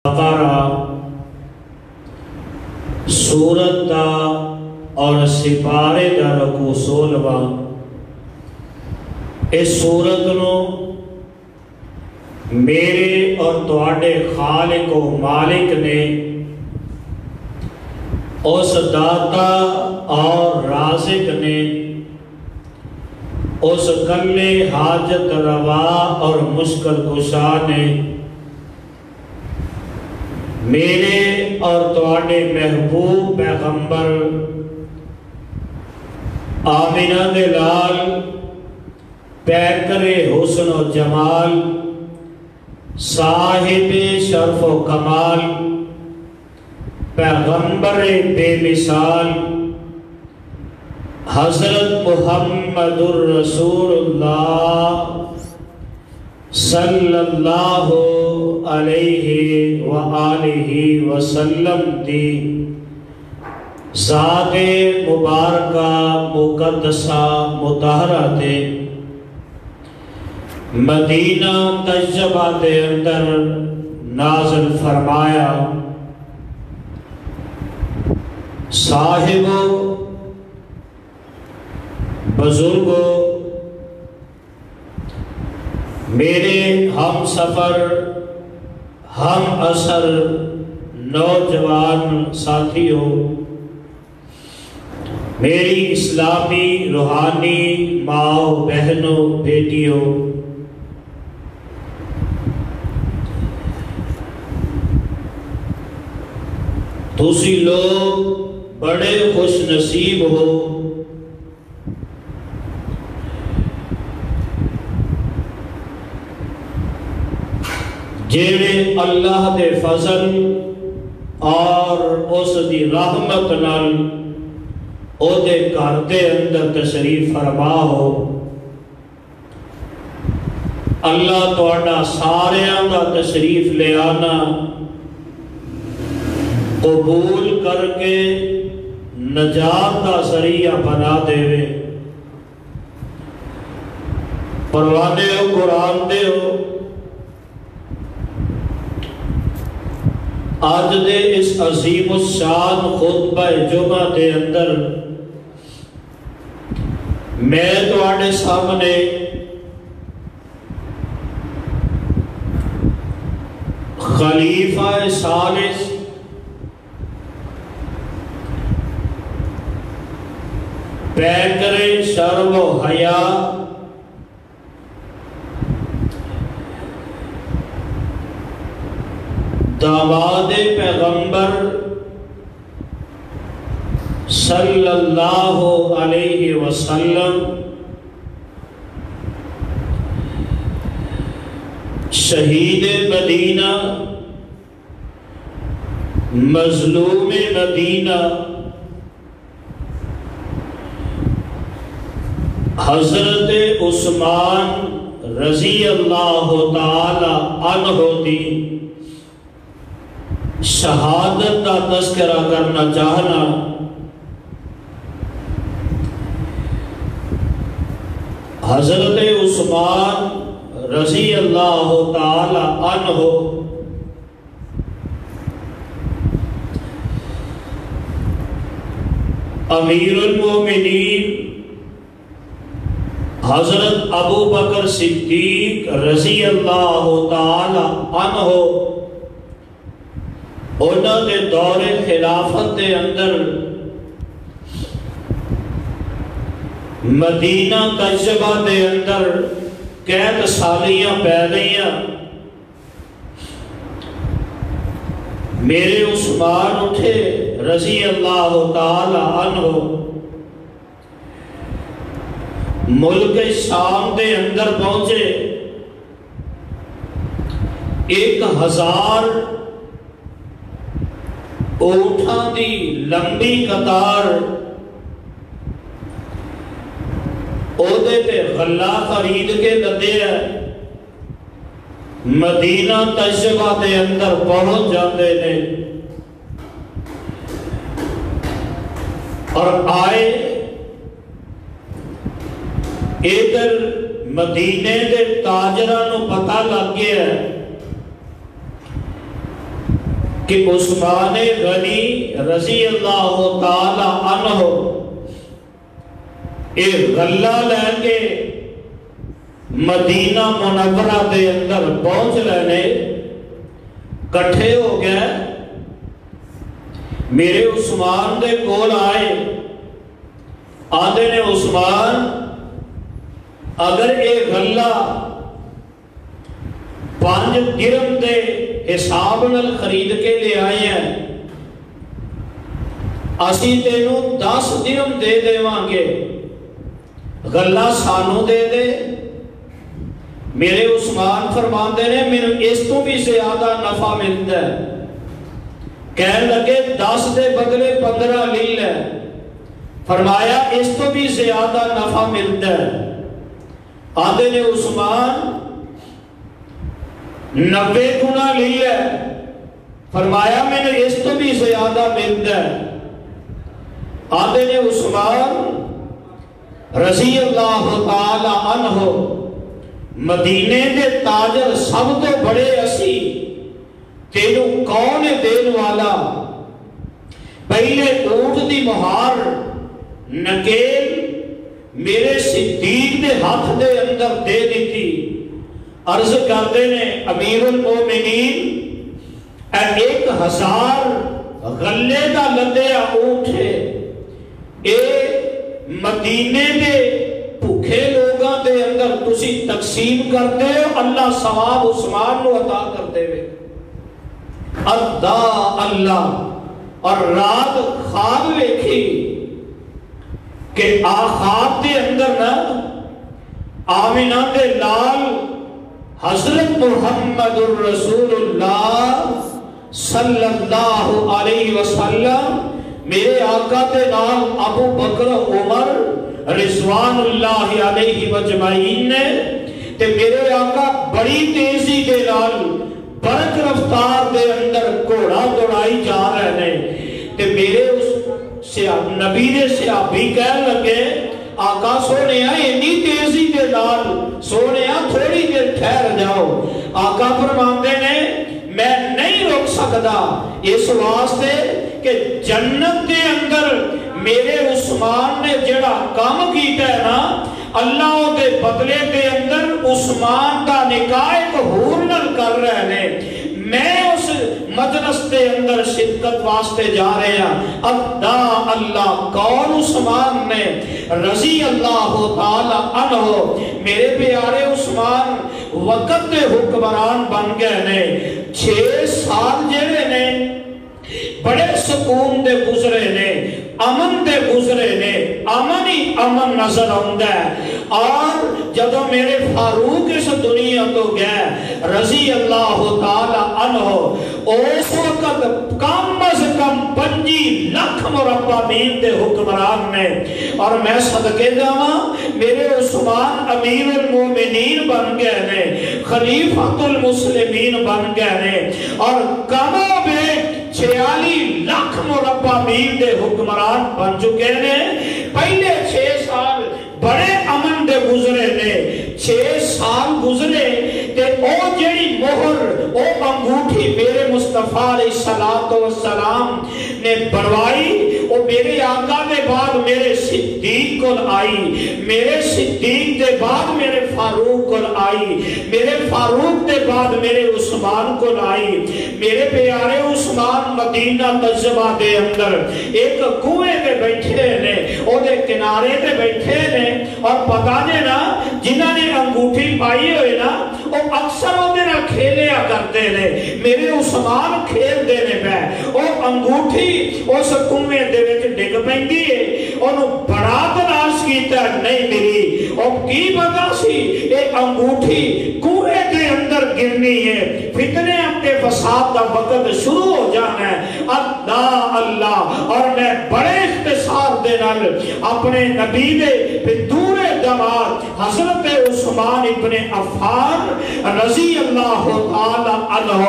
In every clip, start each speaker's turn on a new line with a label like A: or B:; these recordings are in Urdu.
A: بقرہ سورت دا اور سپارے دا رکو 16 اس سورت نو میرے اور تواڈے خالق و مالک نے اس داتا اور رازق نے اس کلے حاجت روا اور مشکل کشا نے میرے اور تواڈے محبوب پیغمبر آمینہ دے لال پیکر حسن و جمال صاحب شرف و کمال پیغمبر بے مثال حضرت محمد الرسول اللہ صلی اللہ علیہ وآلہ وسلم دی ذات مبارکہ مقدسہ مطہرہ دے مدینہ طیبہ دے اندر نازل فرمایا۔ صاحبو بزرگو میرے ہم سفر ہم اثر نوجوان ساتھیوں، میری اسلامی روحانی ماں بہنوں بیٹیوں، تسی لوگ بڑے خوش نصیب ہو جیڑے اللہ دے فضل اور اس دی رحمت نال او دے گھر دے اندر تشریف فرما ہو۔ اللہ تواڈا ساریاں دا تشریف لے آنا قبول کر کے نجات دا ذریعہ بنا دے وے۔ پروانے ہو قرآن دے ہو، آج دے اس عظیم الشان خطبہ جمعہ دے اندر میں تواڈے سامنے خلیفہ ثالث پیکر شرم و حیا داماد پیغمبر صلی اللہ علیہ وسلم شہید مدینہ مظلوم مدینہ حضرت عثمان رضی اللہ تعالی عنہ دی شہادت کا تذکرہ کرنا چاہنا۔ حضرت عثمان رضی اللہ تعالی عنہ امیر المومنین حضرت ابو بکر صدیق رضی اللہ تعالی عنہ انہوں نے دور خلافت دے اندر مدینہ طیبہ دے اندر قید سالیاں پہ گئیاں۔ میرے عثمان اٹھے رضی اللہ تعالی عنہ ملک شام دے اندر پہنچے، 1000 اونٹاں دی لمبی قطار اودے تے غلہ خرید کے لدے ہے، مدینہ طیبہ دے اندر پہنچ جاندے نے اور آئے ادھر مدینے دے تاجرانوں پتہ لگ گیا ہے کہ عثمان غنی رضی اللہ تعالی عنہ ایک غلہ لے کے مدینہ منورہ دے اندر پہنچ رہے، کٹھے ہو گئے، میرے عثمان دے کول آئے، آدھے نے عثمان اگر ایک غلہ 5 درہم دے حساب نال خرید کے لے آئے ہیں، اسی تینوں 10 درہم دے دے وانگے، غلہ سانو دے دے۔ میرے عثمان فرماندے نے میں اس تو بھی زیادہ نفع ملتا ہے، کہنے لگے 10 دے بدلے 15 لے لے، فرمایا اس تو بھی زیادہ نفع ملتا ہے۔ آدھے نے عثمان 90 گنا لے لے، فرمایا میں نے اس تو بھی زیادہ ملتا ہے۔ آدھے نے عثمان رضی اللہ تعالی عنہ مدینے دے تاجر سب تو بڑے اسی، تینوں کون دین والا؟ پہلے اونٹ دی مہار نکیل میرے صدیق دے ہاتھ دے اندر دے دیتی، عرض کرتے نے امیر المومنین 1000 غلے دا لدیا اونٹ ہے، اے مدینے دے بھوکے لوگاں دے اندر تسی تقسیم کرتے ہو، اللہ ثواب عثمان نو عطا کرتے ہوئے۔ ادا اللہ اور رات خواب ویکھی کہ خواب دے اندر نا آمینہ دے لال حضرت محمد الرسول اللہ صلی اللہ علیہ وسلم میرے آقا دے نام ابو بکر عمر رضوان اللہ علیہ مجمعین نے تے میرے آقا بڑی تیزی دے نال برق رفتار دے اندر گھوڑا دوڑائی جا رہے ہیں تے میرے اس نبی نے صحابی کہنے لگے آقا سونے اتنی تیزی دے نال سونے تھوڑی دیر ٹھہر جاؤ۔ آقا فرماندے نے میں نہیں رک سکتا اس واسطے کہ جنت کے اندر میرے عثمان نے جڑا کام کیتا ہے نا اللہ دے بدلے کے اندر عثمان کا نکاح ایک حور نال کر رہے ہیں، میں اس مجلس کے اندر شرکت واسطے جا رہے ہیں۔ ادا اللہ کون عثمان نے رضی اللہ تعالی عنہ میرے پیارے عثمان وقت دے حکمران بن گئے نے۔ 6 سال جڑے نے بڑے سکون دے گزرے نے، امن دے گزرے نے، امن ہی امن نظر آتا ہے۔ اور جدو میرے فاروق اس دنیا تو گئے رضی اللہ تعالی عنہ اس وقت کم از کم 25 لاکھ مربع میل دے حکمران نے، اور میں صدقے جاواں میرے عثمان امیر المومنین بن گئے نے، خلیفۃ المسلمین بن گئے نے، اور کم و بیش 46 لاکھ مربع میل دے حکمران بن چکے نے۔ پہلے 6 سال بڑے امن دے گزرے نے، 6 سال گزرے تے او جڑی مہر او انگوٹھی میرے مصطفیٰ علیہ السلام نے بڑھوائی او میرے آقا دے بعد میرے صدیق کو آئی، میرے صدیق دے بعد میرے فاروق کو آئی، میرے فاروق دے بعد میرے عثمان کو آئی۔ میرے پیارے عثمان مدینہ تجربہ دے اندر ایک کنویں دے بیٹھے نے، او دے کنارے دے بیٹھے نے، اور پتا نے نا جنہاں نے انگوٹھی پائی ہوئے نا وہ اکثر وہ دینا کھیلیا کرتے نے۔ میرے عثمان کھیل دینے پہ وہ انگوٹھی اس کنویں دے وچ ڈگ پیندی ہے، انہوں بڑا تلاش کیتا نہیں ملی، اور کی پتا سی ایک انگوٹھی کنویں دے اندر گرنی ہے، فتنے اپنے فساد کا وقت شروع ہو جانا ہے۔ اللہ اور میں بڑے اختصار دے نال اپنے نبی دے پھر دور دماغ حضرت عثمان ابن عفان رضی اللہ تعالی عنہ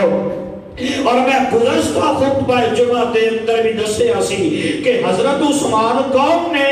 A: اور میں گزشتہ خطبہ جمعہ دے اندر بھی دسیا سی کہ حضرت عثمان کون نے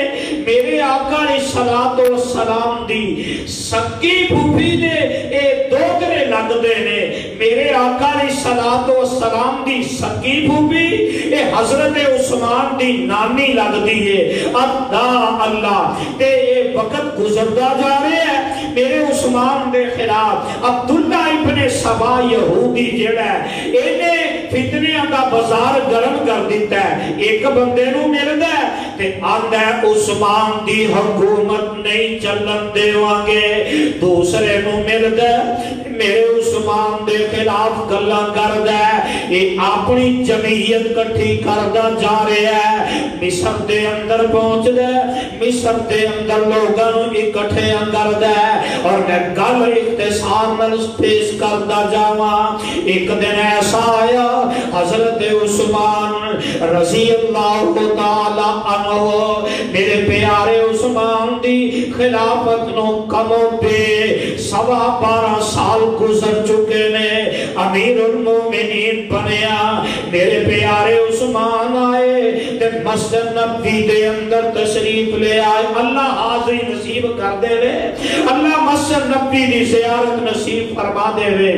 A: میرے آقا علیہ السلام دی سکی پھوپھی نے اے دوگرے لگ دے نے میرے آقا علیہ السلام دی سکی پھوپھی اے حضرت عثمان دی نانی لگ دی ہے اللہ تے اے وقت گزردہ جا رہے ہیں میرے عثمان دے خلاف عبداللہ ابن سبا یہودی جڑا ہے فتنیاں دا بازار گرم کر دیتا ہے ایک بندے نو ملدا ہے تے آندا ہے عثمان دی حکومت نہیں چلن دیواں گے دوسرے نو ملدا ہے میرے عثمان دے خلاف گلاں کردا ہے یہ اپنی جمعیت کٹھی کردا جا رہا ہے مصر دے اندر پہنچدا ہے مصر دے اندر لوگاں نو اکٹھے کردا ہے اور میں گل اختصار نال پیش کردا جاواں ایک دن ایسا آیا حضرت عثمان رضی اللہ تعالی عنہ میرے پیارے عثمان دی خلافت نو کمو پہ 12.5 سال گزر چکے نے امیر المومنین بنیا میرے پیارے عثمان آئے تے مسجد نبوی دے اندر تشریف لے آئے اللہ حاضری نصیب کر دے وے اللہ مسجد نبوی دی زیارت نصیب فرما دے وے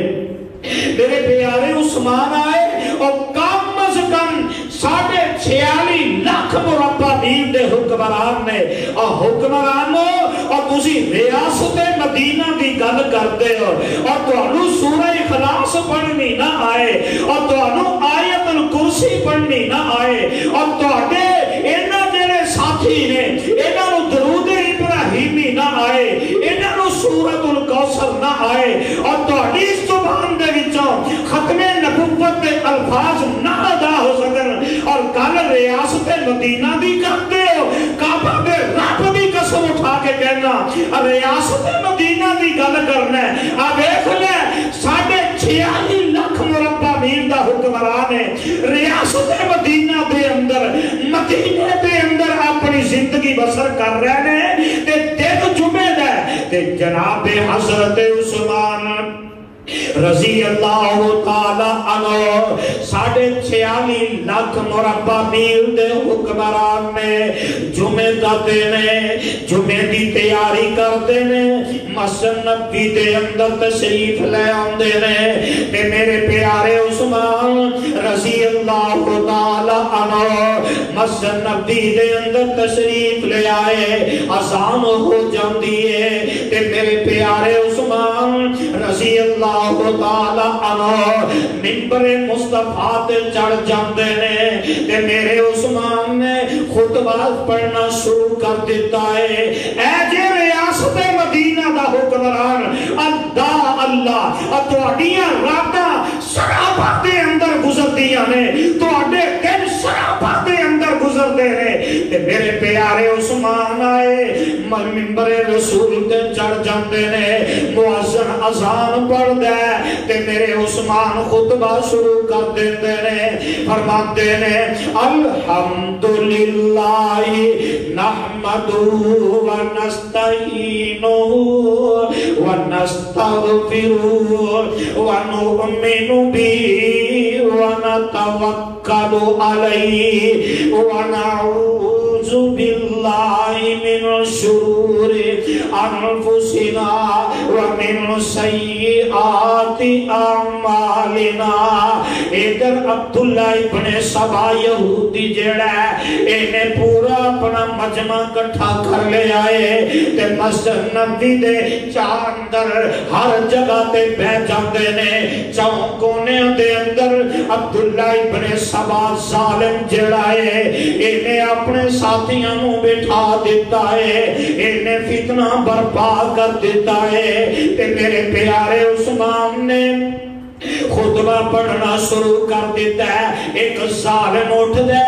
A: میرے پیارے عثمان آئے اور کم از کم 46 لاکھ مربع میل دے حکمران نے اور حکمرانوں اور تسی ریاست مدینہ دی گل کرتے ہو اور تانوں سورہ اخلاص پڑھنی نہ آئے اور تانوں آیت الکرسی پڑھنی نہ آئے اور تواڈے انہاں جڑے ساتھی نے انہاں نوں درود ابراہیمی نہ آئے انہاں نوں سورۃ الکوثر نہ آئے اور تواڈی زبان دے وچوں ختم نبوت دے الفاظ نہ ادا ہو سکن اور کل ریاست مدینہ دی کرتے ہو کعبہ دے رب دی قسم اٹھا کے کہنا ریاست مدینہ دی گل کرنا ہے اب دیکھ لے 46 لاکھ مربع میل دا حکمران ہے ریاست مدینہ دے اندر مدینہ دے اندر اپنی زندگی بسر کر رہے ہیں تے دن جمعے دا تے جناب حضرت عثمان رضی اللہ تعالی عنہ 46 لاکھ مربع میل دے حکمران نے جمعے دا دینے جمعے دی تیاری کرتے نے مسجد نبوی دے اندر تشریف لے آندے نے تے میرے پیارے عثمان رضی اللہ تعالی عنہ مسجد نبوی دے اندر تشریف لے آئے اذان ہو جاندی ہے تے میرے پیارے عثمان رضی اللہ تعالی عنہ منبر مصطفیٰ تے چڑھ جاندے نے تے میرے عثمان نے خطبہ پڑھنا شروع کر دیتا ہے اے جے ریاست مدینہ دا حکمران اللہ تواڈیاں راتاں سراپا دے اندر گزردیاں نے تواڈے دن سراپا دے اندر گزردے نے تے میرے پیارے عثمان آئے منبر رسول تے چڑھ جاندے نے مؤذن اذان پڑھ دے تے میرے عثمان خطبہ شروع کر دیندے نے فرماتے نے الحمدللہ نحمدہ ونستعینہ ونستغفرہ ونؤمن بہ ونتوکل علیہ ونعوذ باللہ من شرور انفسنا ومن سیئات اعمالنا ادھر عبداللہ ابن سبا یہودی جڑا ہے انہیں پورا اپنا مجمع کٹھا کر لے آئے تے مسجد نبوی دے چاندر ہر جگہ تے بہ جاندے نے چوکونے دے اندر عبداللہ ابن سبا ظالم جڑا ہے انہیں اپنے ساتھیاں نو بٹھا دیتا ہے انہیں فتنہ برپا کر دیتا ہے تے میرے پیارے عثمان نے خطبہ پڑھنا شروع کر دیتا ہے ایک ظالم اٹھ دے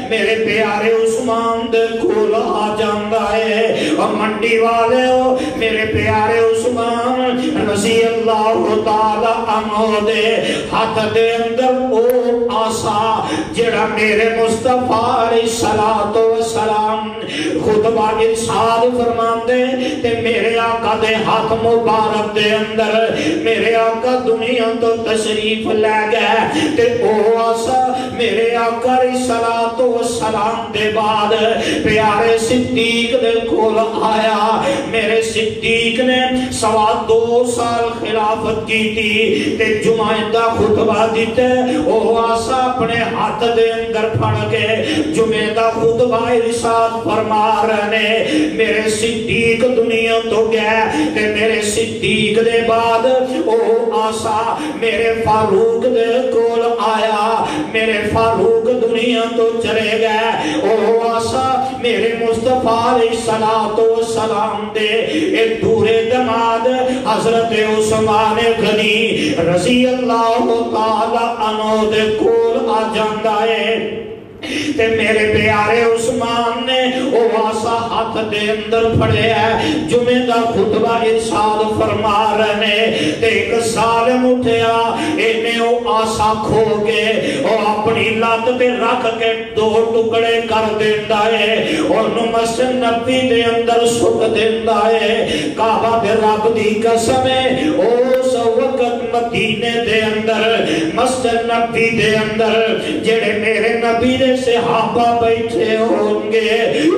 A: میرے پیارے عثمان دے کھول آ جاندہ ہے اور منڈی والے ہو میرے پیارے عثمان رضی اللہ تعالی عنہ دے ہاتھ دے اندر او آسا جڑا میرے مصطفیٰ علیہ السلام خطبہ ارشاد فرماندے تے میرے آقا دے ہاتھ مبارک دے اندر میرے آقا دنیا تو تشریف لے گئے تے او آسا میرے آقا علیہ السلام دے بعد پیارے صدیق دے کول آیا میرے صدیق نے 2.25 سال خلافت کی تھی تے جمعہ دا خطبہ دیتے او آسا اپنے ہاتھ دے اندر پھڑ کے جمعہ دا خطبہ ارشاد فرما رہے میرے صدیق دنیا تو گئے تے میرے صدیق دے بعد او آسا میرے فاروق دے کول آیا میرے فاروق دنیا تو چلے گئے او آسا میرے مصطفیٰ علیہ السلام دے ایک دورے دماد حضرت عثمان غنی رضی اللہ تعالی عنہ دے کول آ جاندا ہے تے میرے پیارے عثمان نے او آسا ہاتھ دے اندر پھڑے ہے جمعہ دا خطبہ ارشاد فرما رہے تے ایک ظالم اٹھیا انہیں او آسا کھو کے او اپنی لات تے رکھ کے 2 ٹکڑے کر دیندا ہے انہوں مسجد نبی دے اندر سٹ دیندا ہے کعبہ دے رب دی قسم ہے اس وقت مدینے دے اندر مسجد نبی دے اندر جڑے میرے نبی دے صحابہ بیٹھے ہوں گے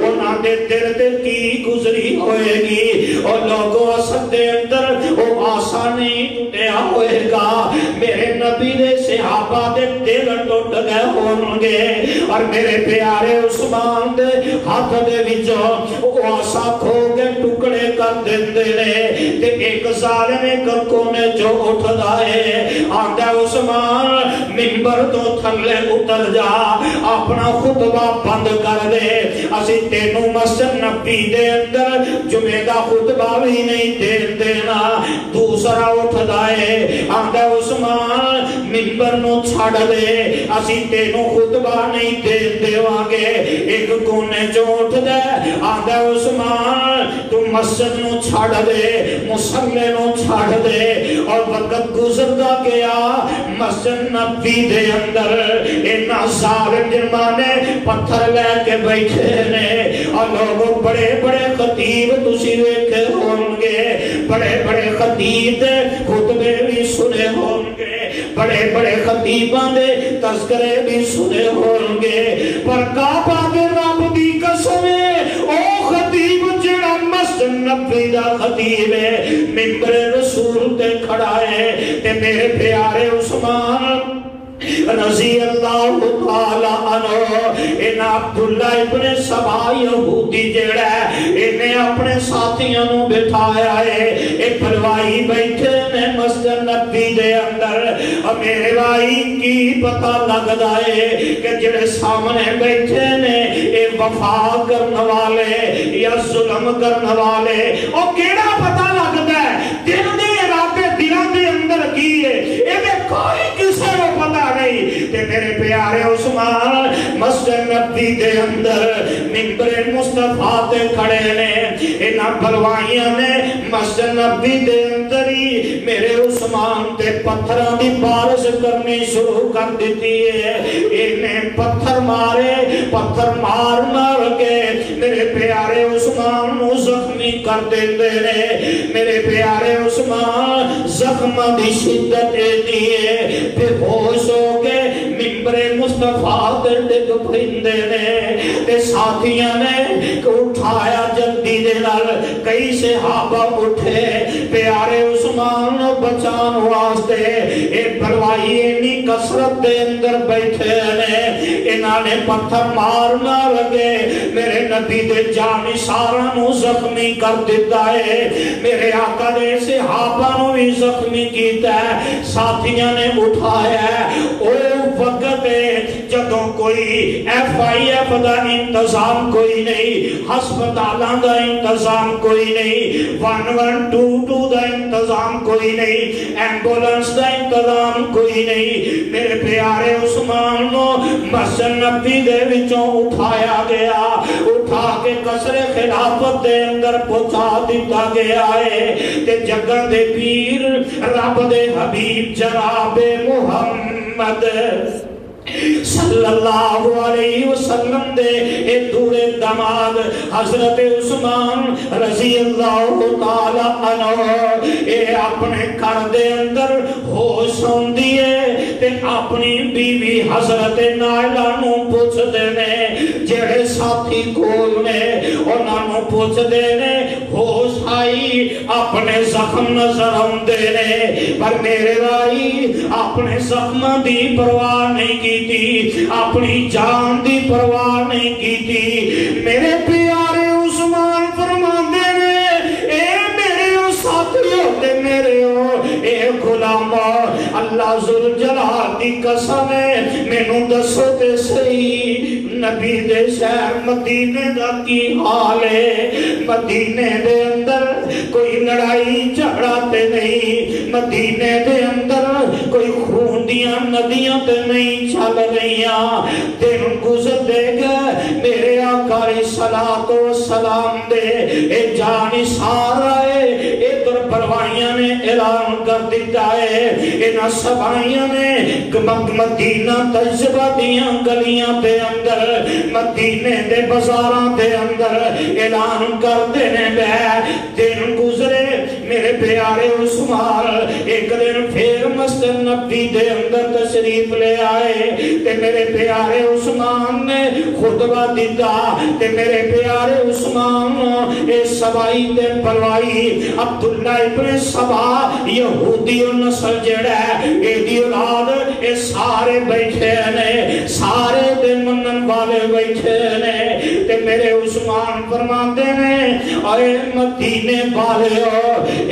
A: انہاں دے دل تے کی گزری ہوئے گی اور لوگوں اصل دے اندر وہ آسانی ٹوٹیا ہوئے گا میرے نبی دے صحابہ دے دل ٹوٹ گئے ہوں گے اور میرے پیارے عثمان دے ہاتھ دے وچوں وہ آسا کھو کے ٹکڑے کر دیندے نے تے ایک ظالم ایک کونے جو اٹھدا ہے آندا عثمان منبر تو تھلے اتر جا اپنا خطبہ بند کر دے اسی تینوں مسجد نبی دے اندر جمعہ دا خطبہ بھی نہیں دین دینا دوسرا اٹھدا ہے آندا عثمان منبر نو چھڑ دے اسی تینوں خطبہ نہیں دین دیواں گے ایک کونے جو اٹھدا ہے آندا عثمان تو مسجد نو چھڑ دے مصلی نو چھڑ دے اور وقت گزردا گیا مسجد نبی دے اندر انہاں ظالم جرمانے پتھر لے کے بیٹھے نے اور لوگوں بڑے بڑے خطیب تسی ویکھے ہوں گے بڑے بڑے خطیب دے خطبے بھی سنے ہوں گے بڑے بڑے خطیباں دے تذکرے بھی سنے ہوں گے پر کعبہ دے رب دی قسم او خطیب جڑا مسجد نبی دا خطیب ہے منبر رسول تے کھڑا ہے تے میرے پیارے عثمان رضی اللہ تعالی عنہ ان عبداللہ ابن سبا یہودی جڑا ہے انہیں اپنے ساتھیاں نو بٹھایا ہے ایک بھائی بیٹھے نے مسجد نبی دے اندر اور میرے بھائی کی پتہ لگدا ہے کہ جڑے سامنے بیٹھے نے اے وفا کرنے والے یا ظلم کرنے والے اور کیڑا پتہ لگدا ہے دل دے ارادے دلوں دے اندر کی ہے اے کوئی کسے کو پتہ نہیں تے میرے پیارے عثمان مسجد نبی دے اندر منبر مصطفیٰ تے کھڑے نے انہاں بلوائیاں نے مسجد نبی دے اندر ہی میرے عثمان تے پتھراں دی بارش کرنی شروع کر دیتی ہے انہیں پتھر مارے پتھر مار کے میرے پیارے عثمان نو زخمی کر دیندے نے میرے پیارے عثمان زخم دی شدت ایدی ہے بے ہوش ہو کے منبر مصطفیٰ تے ڈگ پھرندے نے تے ساتھیاں نے اٹھایا جلدی دے نال کئی صحابہ اٹھے پیارے عثمان نو بچان واسطے اے بلوائی انی کثرت دے اندر بیٹھے نے انہاں نے پتھر مارنا لگے میرے نبی دے جانشاراں نو زخمی کر دیتا ہے میرے آقا دے صحابہ نو بھی زخمی کیتا ہے ساتھیاں نے اٹھایا ہے او وقت جدوں کوئی ایف آئی ایف دا انتظام کوئی نہیں ہسپتالاں دا انتظام کوئی نہیں 1122 دا انتظام کوئی نہیں ایمبولنس دا انتظام کوئی نہیں میرے پیارے عثمان نو مسجد نبی دے وچوں اٹھایا گیا، اٹھا کے قصر خلافت دے اندر پہنچا دیتا گیا ہے تے جگہ دے پیر رب دے حبیب جناب محمد صلی اللہ علیہ وسلم دے اے دورے دماد حضرت عثمان رضی اللہ تعالی عنہ اے اپنے گھر دے اندر ہوش ہوندی ہے تے اپنی بیوی حضرت نائلہ نو پوچھ دینے جڑے ساتھی کول نے انہاں نو پوچھ دینے ہوش آئی اپنے زخم نظر آندے نے پر میرے رائی اپنے زخم دی پرواہ نہیں کی تھی، اپنی جان دی پرواہ نہیں کی تھی۔ میرے پیارے عثمان فرماندے نے اے میرے او ساتھیوں تے میرے او اے غلامہ اللہ ذوالجلال دی قسم ہے مینوں دسو تے صحیح نبی دے شہر مدینے دا کی حال ہے؟ مدینے دے اندر کوئی لڑائی جھگڑا تے نہیں، مدینے دے اندر کوئی خون دیاں ندیاں تے نہیں چل رہیاں، دن گزر دے گئے میرے آقا علیہ الصلوۃ والسلام دے اے جانثار آئے ادھر پروائیاں نے اعلان کر دیتا ہے انہاں سبائیاں نے مدینہ تجربہ دیاں گلیاں دے اندر مدینے دے بازاراں دے اندر اعلان کر دینے بے دن گزرے میرے پیارے عثمان ایک دن پھر مسجد نبی دے اندر تشریف لے آئے تے میرے پیارے عثمان نے خطبہ دیتا تے میرے پیارے عثمان اے سبائی تے پروائی عبداللہ ابن سبا یہودی نسل جڑا ہے اے دی اولاد اے سارے بیٹھے نے سارے دے منن والے بیٹھے نے تے میرے عثمان فرماندے نے اے مدینے والے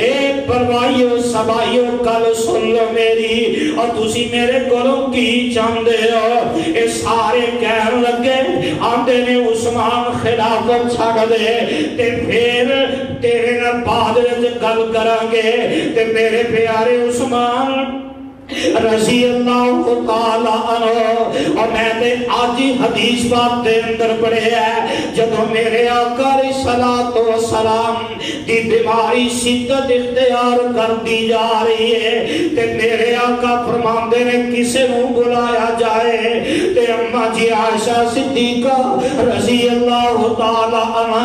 A: اے پروائیو سبائیو کل سن لو میری اور تسی میرے کولوں کی چاندے ہو؟ اے سارے کہن لگے آندے نے عثمان خلافت چھڑ دے تے پھر تیرے نہ بعد وچ گل کرانگے تے میرے پیارے عثمان رضی اللہ تعالیٰ عنہ اور میں نے آجی حدیث بات دے اندر پڑھے ہے جدو میرے آقا علیہ الصلوۃ والسلام دی بیماری شدت اختیار کر دی جا رہی ہے تے میرے آقا فرماندے نے کسے نو بلایا جائے تے اماں جی عائشہ صدیقہ رضی اللہ تعالیٰ عنہ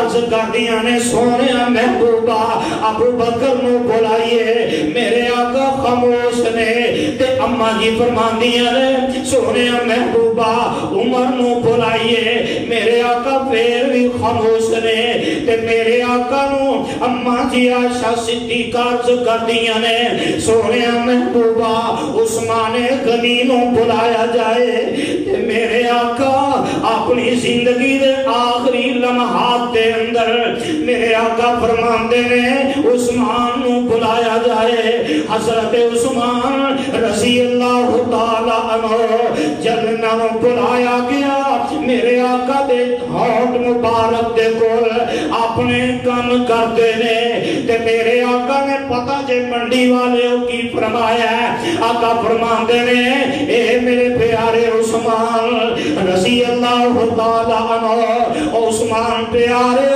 A: عرض کردیاں نے سونے محبوبہ ابو بکر نو بلائیے میرے آقا خاموش نے تے اماں جی فرماندیاں نے سونے محبوبہ عمر نو بلائیے میرے آقا پھر بھی خاموش نے تے میرے آقا نو اماں جی عائشہ صدیقہ عرض کردیاں نے سونے محبوبہ عثمان غنی نو بلایا جائے تے میرے آقا اپنی زندگی دے آخری لمحات دے اندر میرے آقا فرماندے نے عثمان نو بلایا جائے حضرت عثمان رضی اللہ تعالیٰ عنہ جلنا بلایا گیا میرے آقا دے ہاتھ مبارک دے کول اپنے کام کر دینے تے میرے آقا نے پتہ جے منڈی والے کی فرمایا ہے آقا فرمان دینے اے میرے پیارے عثمان رضی اللہ تعالیٰ عنہ عثمان پیارے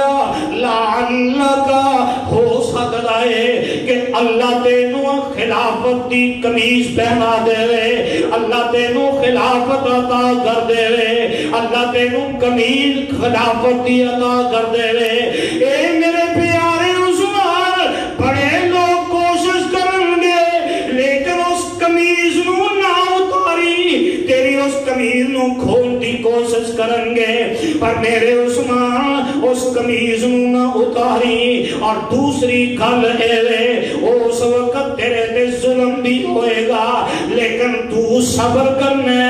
A: لعلکا ہو سکتا ہے کہ اللہ تینوں خلافت دی کمیز پہنا دے رہے اللہ تینوں خلافت عطا کر دے رہے اللہ تینوں کمیز خلافت دی عطا کر دے رہے اے میرے پیارے عثمان بڑے لوگ کوشش کریں گے لیکن اس کمیز نو نہ اتاری تیری اس کمیز نو کھول دی کوشش کریں گے پر میرے عثمان اس کمیز نو نہ اتاری اور دوسری گل ہے اس وقت تیرے تے ظلم بھی ہوئے گا لیکن تو صبر کرنا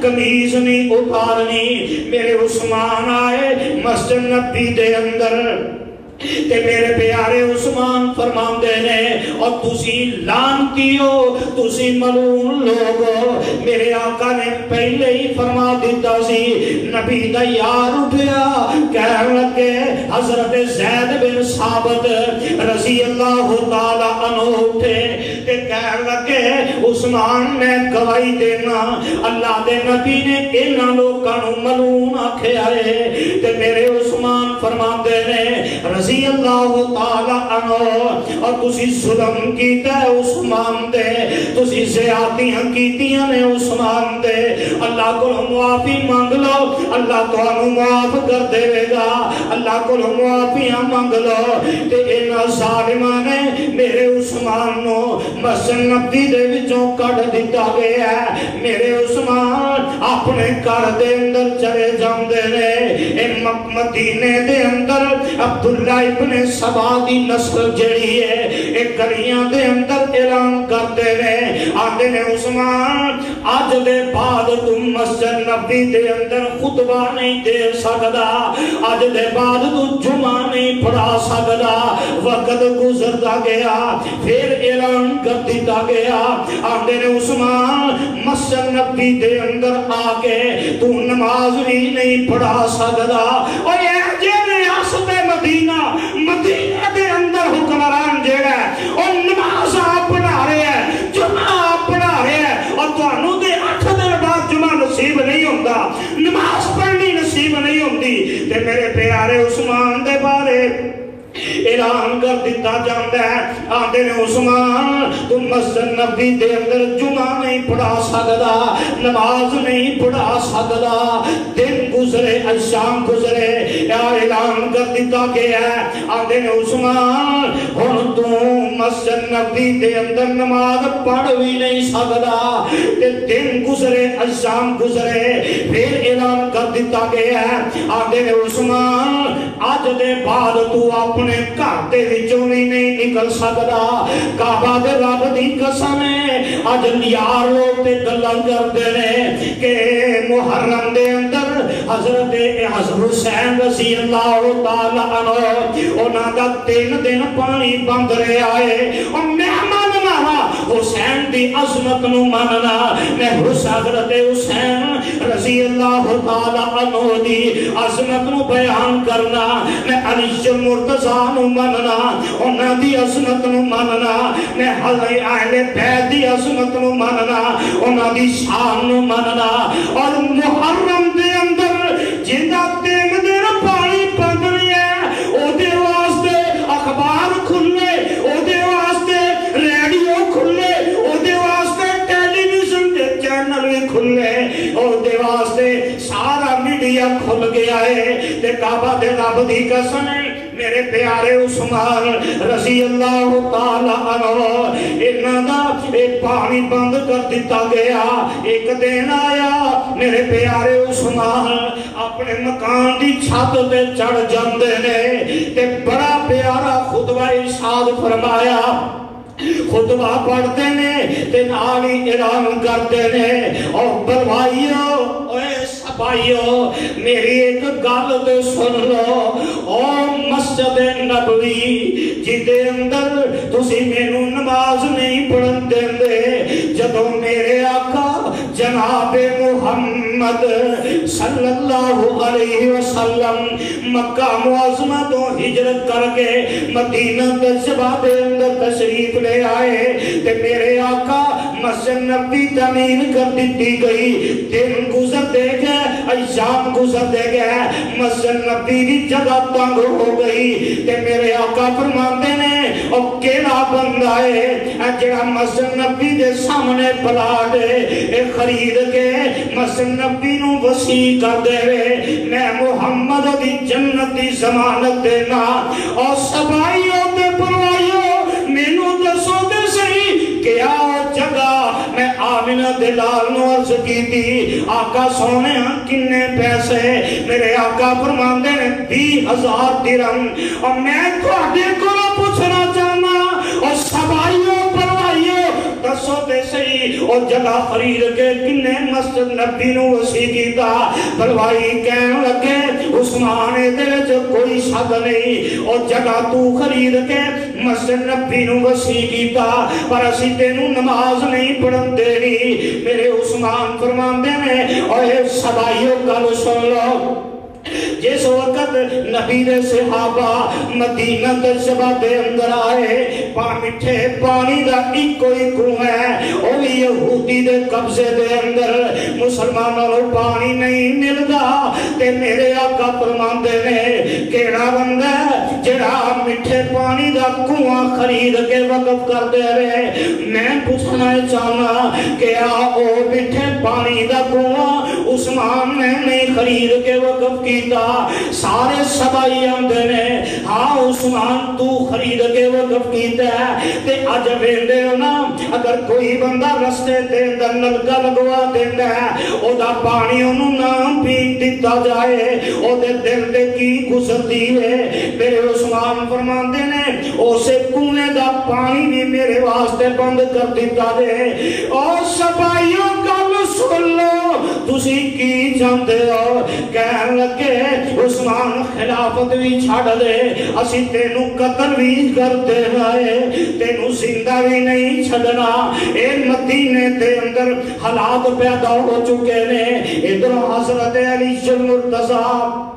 A: کمیز نہیں اتارنی میرے عثمان آئے مسجد نبی دے اندر تے میرے پیارے عثمان فرماندے نے اور تسی لانتی ہو، تسی ملعون لوگ ہو۔ میرے آقا نے پہلے ہی فرما دیتا سی۔ نبی دا یار اٹھیا کہنے لگے، حضرت زید بن ثابت رضی اللہ تعالی عنہ اٹھے تے کہنے لگے، عثمان میں گواہی دینا اللہ دے نبی نے انہاں لوکاں نوں ملعون آکھیا ہے۔ تے میرے عثمان فرماندے نے رضی اللہ تعالی عنہ، اور تسی ظلم کیتا ہے عثمان دے، تسی زیادتیاں کیتیاں نے عثمان دے، اللہ کو معافی مانگ لو، اللہ تانوں معاف کر دے گا، اللہ کو معافیاں مانگ لو۔ تے انہاں ظالماں نے میرے عثمان نو مسجد نبی دے وچوں کڈ دتا گیا ہے۔ میرے عثمان اپنے گھر دے اندر چلے جاندے نے۔ اے مدینے دے اندر عبداللہ ابن سبا دی نسل جڑی ہے، ایک گلیاں دے اندر اعلان کرتے رہے، آتے نے عثمان آج دے بعد تم مسجد نبی دے اندر خطبہ نہیں دے سکدا، آج دے بعد تم جمعہ نہیں پڑھا سکدا۔ وقت گزرتا گیا، پھر اعلان کر دیتا گیا، آتے نے عثمان مسجد نبی دے اندر آکے تو نماز بھی نہیں پڑھا سکدا۔ اور یہ جینے ریاست مدینہ، مدینہ دے اندر حکمران جیڑا ہے اور نماز آپ پڑھا رہے ہیں، جمعہ آپ پڑھا رہے ہیں، اور تو انہوں دے 8 دن بعد جمعہ نصیب نہیں ہوندہ، نماز پڑھنی نصیب نہیں ہوندی۔ تے میرے پیارے عثمان دے بارے اعلان کر دیتا جاندہ ہے، آندے نے عثمان تم مسجد نبی دے اندر جمعہ نہیں پڑھا سکدا، نماز نہیں پڑھا سکدا۔ دن گزرے، شام گزرے، اعلان کر دیتا گیا ہے، آندے نے عثمان ہن تم مسجد نبی دے اندر نماز پڑھ بھی نہیں سکدا۔ دن گزرے، شام گزرے، پھر اعلان کر دیتا گیا ہے، آندے نے عثمان آج دے بعد تو اپنے گھر دے وچوں بھی نہیں نکل سکدا۔ کعبہ دے رب دی قسم ہے، اج یار لوگ تے گلاں کردے نے کہ محرم دے اندر حضرت حسین رضی اللہ تعالی عنہ انہاں دا 3 دن پانی بند رہا ہے، اور مہمان حسین دی عظمت نو مننا، میں حضرت حسین رضی اللہ تعالی عنہ دی عظمت نو بیان کرنا، میں علی مرتضی نو مننا، انہاں دی عظمت نو مننا، میں اہل بیت دی عظمت نو مننا، انہاں دی شان نو مننا۔ اور محرم دے اندر جندا 3 دن پانی بند ہے، او دے واسطے اخبار کھلے، او دے واسطے ریڈیو کھلے، او دے واسطے ٹیلی ویژن دے چینل بھی کھلے، او دے واسطے سارا میڈیا کھل گیا ہے۔ تے کعبہ دے رب دی قسم ہے، میرے پیارے عثمان رضی اللہ تعالی عنہ انہاں دا ایک پانی بند کر دیتا گیا۔ ایک دن آیا میرے پیارے عثمان اپنے مکان دی چھت تے چڑھ جاندے نے تے بڑا پیارا خطبہ ارشاد فرمایا، خطبہ پڑھتے نے تے نال ہی اعلان کرتے نے، اور بلوائیو اے سبائیو میری ایک گل تے سن لو، او مسجد نبوی جدے اندر تسی مینوں نماز نہیں پڑھن دیندے، جدوں میرے آقا جناب محمد صلی اللہ علیہ وسلم مکہ معظمہ تو ہجرت کر کے مدینہ طیبہ دے اندر تشریف لے آئے، تے میرے آقا مسجد نبی تعمیر کر دیتی گئی۔ دن گزر دے گئے، ایام گزر دے گئے، مسجد نبی دی جگہ تنگ ہو گئی، تے میرے آقا فرماندے نے او کیڑا بندہ ہے جڑا مسجد نبی دے سامنے پلاٹ ہے خرید کے مسجد نبی نو وسیع کر دے وے، میں محمد دی جنت دی ضمانت دینا۔ اور سبائیوں تے پروائیوں مینوں دسو تے صحیح کیا جگہ؟ میں آمنہ دلال نو عرض کی تھی، آقا سونے کنے پیسے؟ میرے آقا فرماندے نے 20,000 درہم۔ اور میں تواڈے کولوں پوچھنا چاہنا، اور سبائیوں پروائیوں دسو تے صحیح گئی اور جگہ خرید کے کنے مسجد نبی نو وسیع کیتا بلوائی کہن لگے عثمان دے وچ کوئی شک نہیں اور جگہ تو خرید کے مسجد نبی نو وسیع کیتا پر اسی تینوں نماز نہیں پڑھن دینی میرے عثمان فرماندے نے اوے سبائیو گل سن لو جس وقت نبی دے صحابہ مدینہ تجربہ دے اندر آئے میٹھے پانی دا ایک کوئی کنواں ہے اور یہودی دے قبضے دے اندر مسلمانوں کو پانی نہیں ملدا تے میرے آقا فرماندے نے کیڑا بندہ جڑا میٹھے پانی دا کنواں خرید کے وقف کر دے رہے میں پوچھنا چاہنا کہ او میٹھے پانی دا کنواں عثمان نے نہیں خرید کے وقف کیتا سارے سبائی آندے نے ہاں عثمان تو خرید کے وقف کیتا ہے تے اج ویندے ہو نا اگر کوئی بندہ رستے تے اندر نلکا لگوا دیندا ہے او دا پانی اونوں نہ پی دتا جائے او دے دل تے کی گزردی ہے میرے عثمان فرماندے نے اسے کنویں دا پانی بھی میرے واسطے بند کر دتا جائے او سبائیوں گل سن لو تسی کی چاہتے ہو کہن لگے عثمان خلافت بھی چھڑ دے اسی تینوں قتل بھی کر دے رہے تینوں زندہ بھی نہیں چھڑنا اے مدینے تے اندر حالات پیدا ہو چکے نے ادھر حضرت علی المرتضی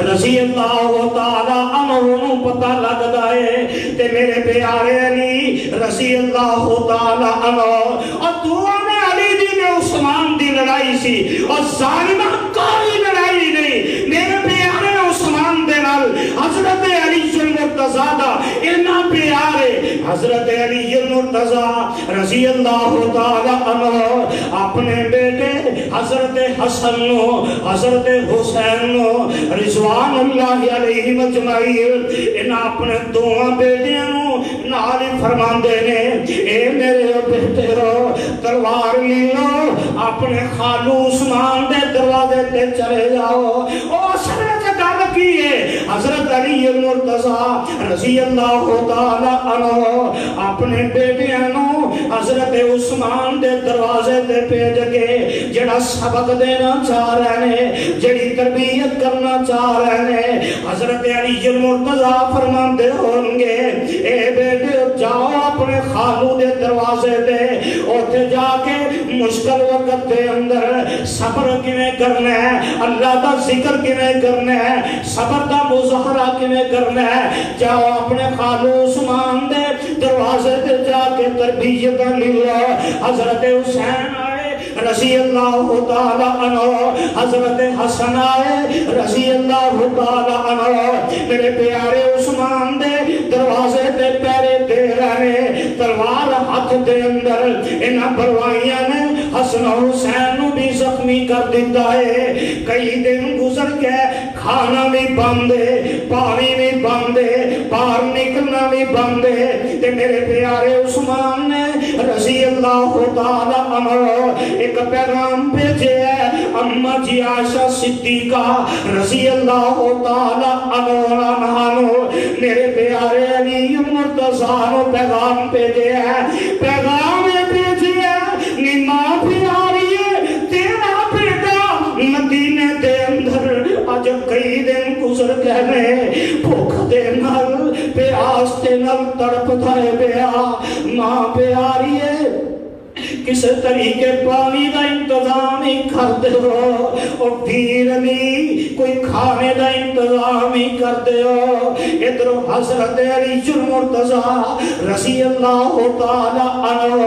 A: رضی اللہ تعالی عنہ پتہ لگدا ہے تے میرے پیارے علی رضی اللہ تعالی عنہ اور دعا میں علی دی نے عثمان دی لڑائی سی اور ظالمہ کوئی لڑائی نہیں میرے پیارے عثمان دے نال حضرت علی المرتضی دا اتنا پیارے حضرت علی المرتضی رضی اللہ تعالی عنہ اپنے بیٹے حضرت حسن نو حضرت حسین نو رضوان اللہ علیہ مجمعین ان اپنے دوواں بیٹیاں نو نال فرماندے نے اے میرے بیٹے رو تلوار لو اپنے خالو عثمان دے دروازے تے چلے جاؤ او اصل وچ گل کی ہے حضرت علی المرتضی رضی اللہ تعالی عنہ اپنے بیٹیاں نو حضرت عثمان دے دروازے تے بھیج کے جڑا سبق دینا چاہ رہے ہیں جڑی تربیت کرنا چاہ رہے ہیں حضرت علی المرتضی فرماندے ہوں گے اے بیٹے جاؤ اپنے خالو دے دروازے تے اوتھے جا کے مشکل وقت دے اندر صبر کیویں کرنا ہے اللہ دا ذکر کیویں کرنا ہے صبر دا مظاہرہ کیویں کرنا ہے جاؤ اپنے خالو عثمان دے دروازے تے جا کے تربیت لو حضرت حسین رضی اللہ تعالی عنہ حضرت حسن آئے رضی اللہ تعالی عنہ میرے پیارے عثمان دے دروازے تے پیرے دے رہے تلوار ہاتھ دے اندر انہاں بروائیاں نے حسن حسین نو بھی زخمی کر دیتا ہے کئی دن گزر گئے کھانا بھی بند ہے پانی بھی بند ہے باہر نکلنا بھی بند ہے تے میرے پیارے عثمان نے رضی اللہ تعالی عنہ ایک پیغام بھیجے ہے اماں جی عائشہ صدیقہ رضی اللہ تعالی عنہ میرے پیارے علی مرتضی نو پیغام بھیجے ہے پیغام بھیجے ہے نی ماں پیاری ہے تیرا بیٹا مدینے دے اندر اج کئی دن گزر گئے بھوک دے نال پیاس دے نال تڑپدا ہے پیا ماں پیاری ہے کس طریقے پانی دا انتظام ہی کرتے ہو اور پیر نہیں کوئی کھانے دا انتظام ہی کرتے ہو ادھر حضرت علی المرتضی رضی اللہ تعالی عنہ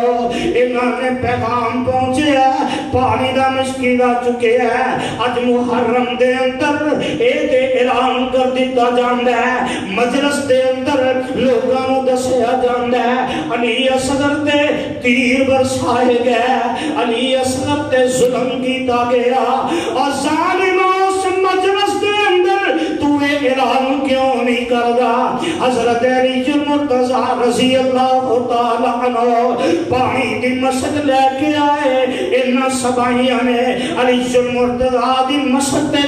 A: انہوں نے پیغام پہنچے ہے پانی دا مشکل آ چکے ہے اج محرم دے اندر ایک اعلان کر دیتا جاندہ ہے مجلس دے اندر لوگاں نو دسیا جاندہ ہے علی اصغر تے تیر برسائے گئے علی اصغر تے ظلم کیتا گیا اور ظالموں اس مجلس دے اندر تو دے اعلان کیوں نہیں کردا؟ حضرت علی المرتضیٰ رضی اللہ تعالی عنہ پانی دی مشق لے کے آئے، انہاں سبائیاں نے علی المرتضیٰ دی مشق تے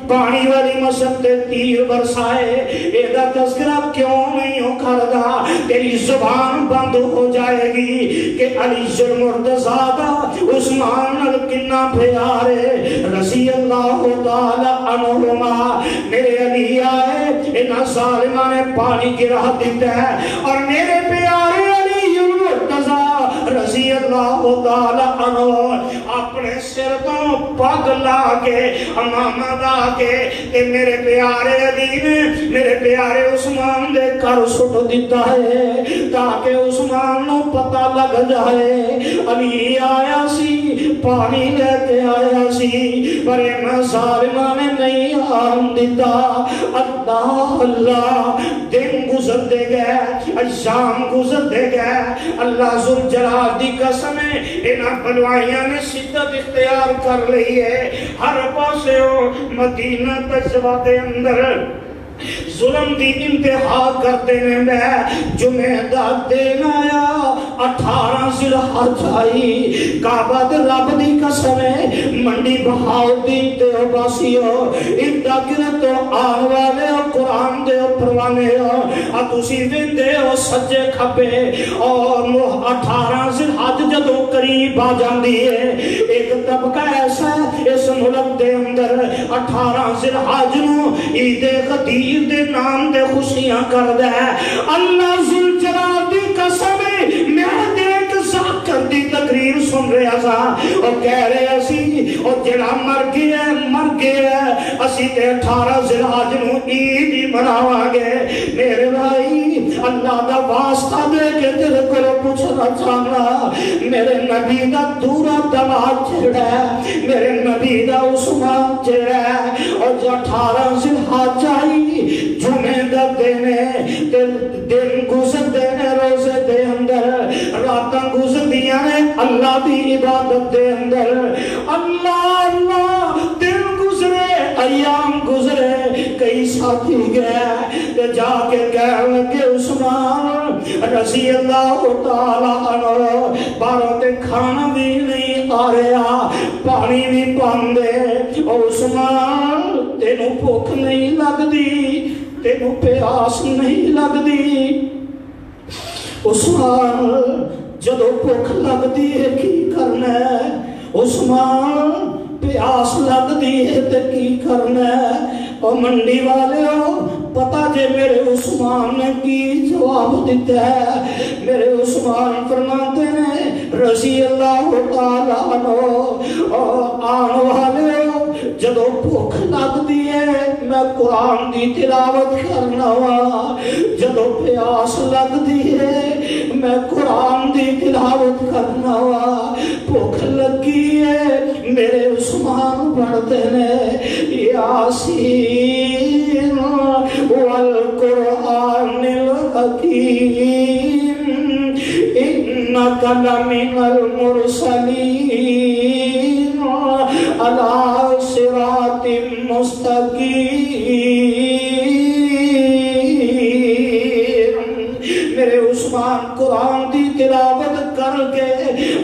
A: پانی والی مشق تے تیر برسائے، ایدہ تذکرہ کیوں نہیں ہو کردا؟ تیری زبان بند ہو جائے گی کہ علی المرتضیٰ دا عثمان کنا پیارے رضی اللہ تعالی عنہما۔ میرے علی آئے، انہاں ظالمہ نے پانی گرا دیتا ہے اور میرے پیارے علی المرتضیٰ رضی اللہ تعالی عنہ اپنے سر تو پگ لا کے امامہ دا کے کہ میرے پیارے علی نے میرے پیارے عثمان دے کر سٹ دیتا ہے تاکہ عثمان نو پتہ لگ جائے۔ علی آیا سی پانی لے کے آیا سی پر انہاں ظالمہ نے نہیں آرم دیتا۔ اللہ اللہ دن گزر دے گئے، ایام گزر دے گئے، اللہ ذوالجلال دی قسم ہے انہاں بلوائیاں نے شدت اختیار کر لی ہے۔ ہر پاسے مدینہ تجوہ دے اندر ظلم دی انتہا کرتے ہیں۔ میں جمعہ دا دین آیا 18 ذی الحج آئی، کعبہ دے رب دی قسم ہے منڈی بہاؤدین تے باسیو ادھا کرتو آن والے قرآن دے پروانے تسی ویندے ہو سجے کھپے اور 18 ذی الحج جدو قریب آ جاندی ہے۔ ایک طبقہ ایسا ہے اس ملک دے اندر 18 ذی الحج نو عید غدیر دے نام دے خوشیاں کر دے۔ اللہ ذوالجلال دی قسم میں دیکھ ذاکر دی تقریر سن رہا تھا اور کہہ رہے اسی اور جڑا مر گیا اسی تے 18 ذی الحج نو عید ہی مناواں گے۔ میرے بھائی اللہ دا واسطہ دے کے تیرے کو پوچھنا چاہنا، میرے نبی دا دورا دماغ چھڑا ہے، میرے نبی دا عثمان چھڑا ہے اور جو 18 ذی الحج آئی جمعہ دا دن گزر دینے روزے دے اندر راتاں گزر دیا نے اللہ دی عبادت دے اندر۔ اللہ اللہ دن گزرے ایام گزرے کئی ساتھی گئے جا کے کہہ لگے عثمان رضی اللہ تعالی عنہ باروں تے کھانا بھی نہیں آ رہا پانی بھی پاندے اور عثمان تینوں بھوک نہیں لگ دی تینوں پیاس نہیں لگ دی۔ عثمان جدو بھوک لگ دی ہے کی کرنا ہے، عثمان پیاس لگ دی ہے تے کی کرنا ہے۔ اور منڈی والے ہو پتہ جے میرے عثمان نے کی جواب دیتا ہے، میرے عثمان فرماتے ہیں رضی اللہ تعالیٰ عنہ اور آن والے ہو جدو بھوک لگ دی ہے میں قرآن دی تلاوت کرنا وا، جدو پیاس لگ دی ہے میں قرآن دی تلاوت کرنا وا، بھوک لگی ہے میرے عثمان پڑھتے ہیں یاسین والقرآن الحکیم انک لمن المرسلین علی صراط مستقیم۔ میرے عثمان قرآن دی تلاوت کر کے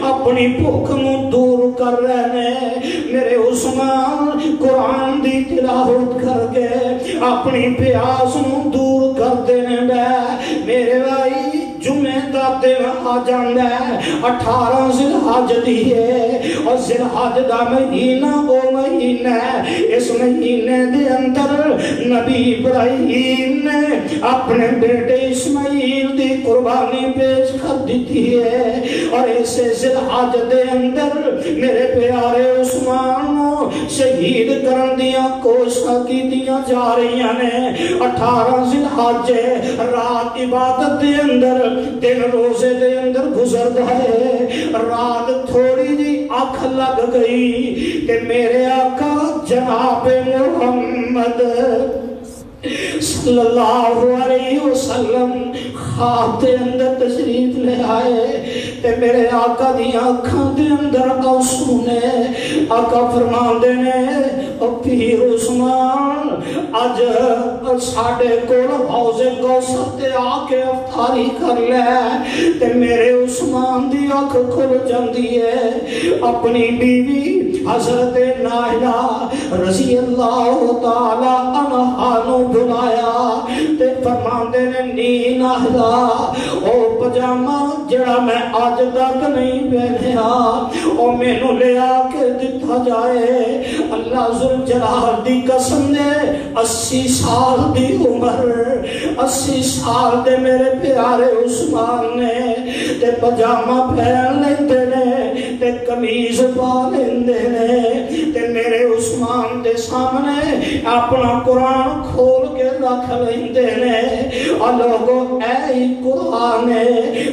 A: اپنی بھوک نو دور کر رہے ہیں، میرے عثمان قرآن دی تلاوت کر کے اپنی پیاس نو دور کر دینے میں۔ میرے بھائی جمعہ دا دن آ جاندہ ہے 18 ذی الحج دی ہے اور ذی الحج دا مہینہ وہ مہینہ ہے، اس مہینے دے اندر نبی ابراہیم نے اپنے بیٹے اسماعیل دی قربانی پیش کر دیتی ہے اور اسے ذی الحج دے اندر میرے پیارے عثمان کو شہید کرن دیا کوششاں کی دیا جا رہی ہیں۔ 18 ذی الحج رات عبادت دے اندر دن روزے دے اندر گزر ہے، رات تھوڑی جی آنکھ لگ گئی کہ میرے آقا جناب محمد
B: صلی اللہ علیہ وسلم خواب دے اندر تشریف لے آئے تے میرے آقا دی آنکھاں دے اندر آنسو نے. آقا فرماندے نے او پیر عثمان اج ساڈے کول حوض کوثر تے آ کے افطاری کر لے. تے میرے عثمان دی آنکھ کھل جاندی ہے. اپنی بیوی حضرت نائلہ رضی اللہ تعالی عنہا نو بلایا تے فرماندے نے نی نائلہ او پجامہ جڑا میں آج تک نہیں پہنیا او مینوں لے آ کے دتا جائے. اللہ ذوالجلال دی قسم نے 80 سال دی عمر 80 سال دے میرے پیارے عثمان نے تے پجامہ پہن لیندے نے تے قمیض پا لیندے نے تے میرے عثمان دے سامنے اپنا قرآن کھول کے رکھ لیندے نے. اور لوگو اے ہی قرآن ہے